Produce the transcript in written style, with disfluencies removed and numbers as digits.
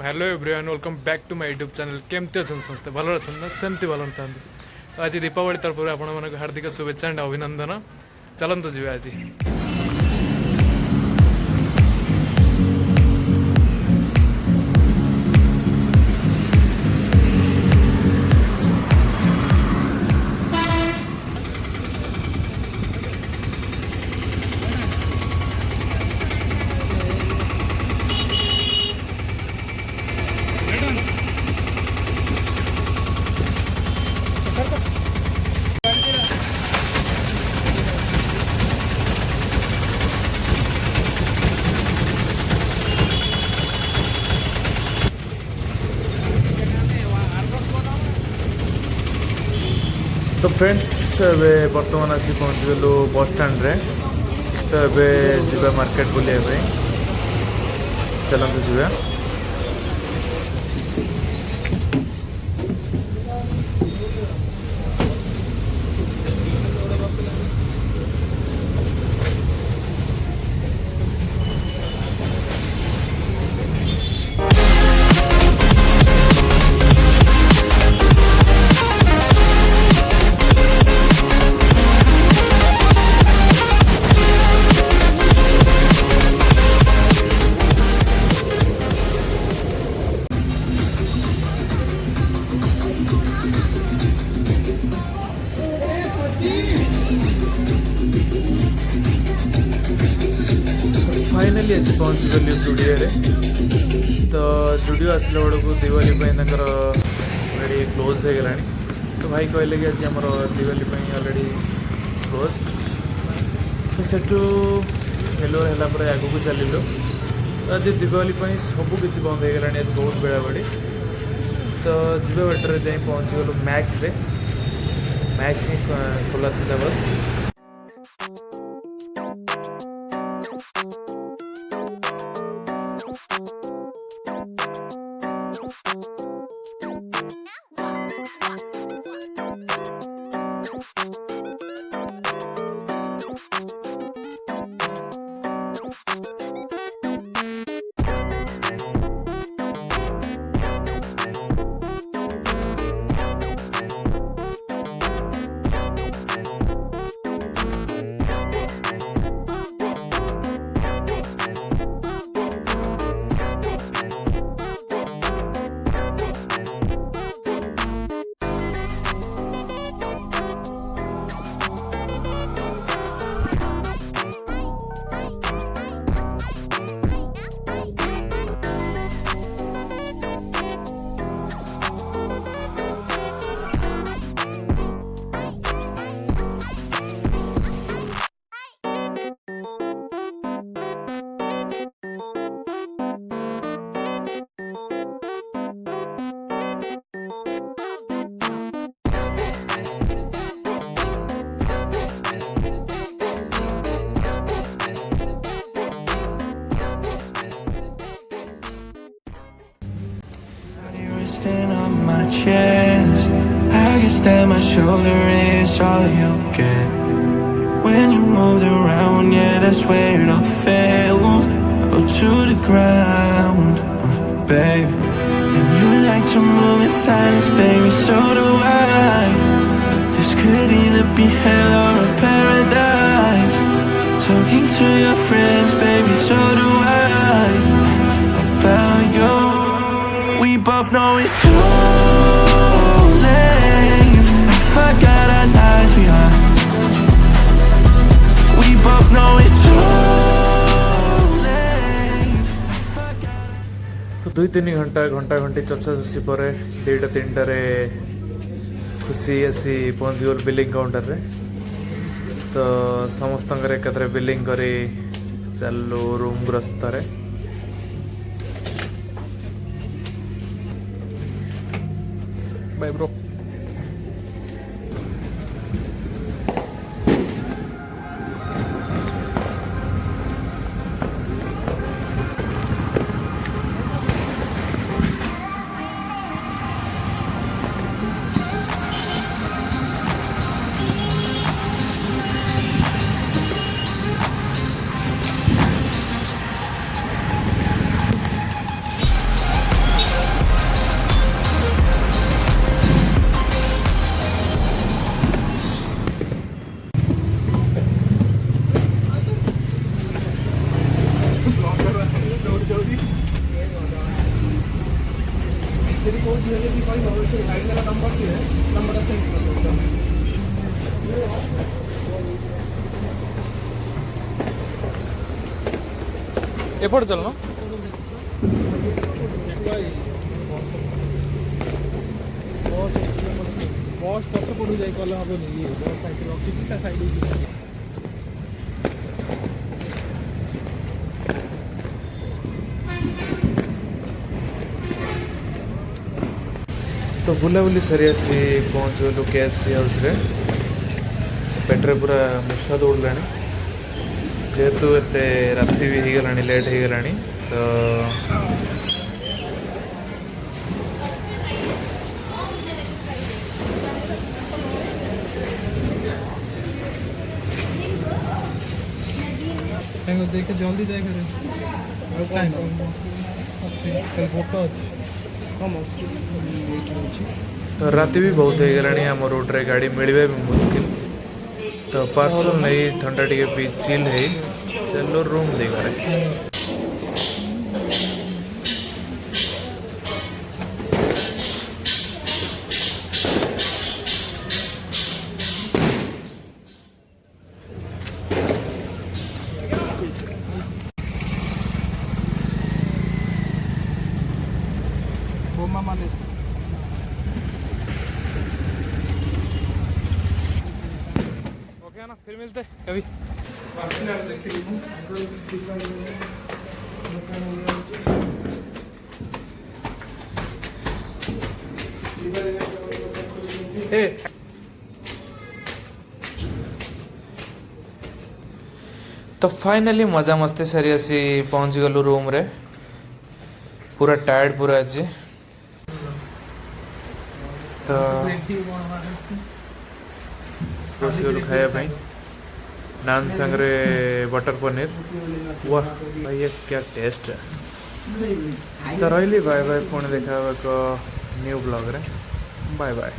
Hello everyone welcome back to my YouTube channel केमती अच्छा समस्ते भल अच्छा ना सेमती भल था तो आज दीपावली तरफ आपण हार्दिक शुभेच्छा एंड अभिनंदन चलतु जी आज तो फ्रेंड्स एबे बर्तमान आसी पहुँच गलु बस स्टैंड रे तो एबे जीवा मार्केट बुलिया चलते जीवा फाइनाली आसी पहुँच गली जुडियो तो जुडियो आसला बेलू दिवाली अलरेडी क्लोज हो गला तो भाई कहले कि आज आम दिवाली अलरेडी क्लोज तो सेठू फेलोर है आगू चलू तो आज दिवाली सबकि बंद हो गला आज बहुत बेड़ा बेड़ी तो जीवा बाटर जा पहुँची गलु मैक्स ही खोला था बस on my chest, I guess that my shoulder is all you get. When you moved around, yeah, that's where it all fell, oh, to the ground, babe. And you like to move in silence, baby, so do I. This could either be hell or a paradise. Talking to your friends, baby, so do I. About you, we both know it's too late. I forgot I lied to you. We both know it's too late. तो 2-3 घंटा घंटी चर्चा पर 2-3 खुशी आसी पहुँच गल billing counter रे तो समस्त एकत्र बिलिंग करी चलू रूम ग्रस्त रे बाय ब्रो एपट चलना बस पछ पड़ू जाई कल हेनी बस साइड रखी ता साइड तो बुलाबुली सरी आसी पहुँच गलु KFC हाउस रे पेट्रे पूरा मूषा दौड़ा जेहेतु एते राति भी हो गलानी लेट हो गलानी तो देख जल्दी जाए फोटो तो राति भी बहुत हो गलानी आम रोड रे गाड़ी मिलवा भी मुश्किल तो पार्सल नहीं ठंडा टिके पी चिल है चलो रूम देगा ओके ना फिर मिलते कभी तो फाइनली मजा मस्ती सारी आसी पहुंच गलु रूम रे पूरा टायर्ड पूरा आज तो रोसी गलु खाया नान संगरे बटर पनीर वाह भाई ये क्या टेस्ट है तो रही बाय बाय पुणी देखा एक न्यू ब्लॉग रे बाय बाय।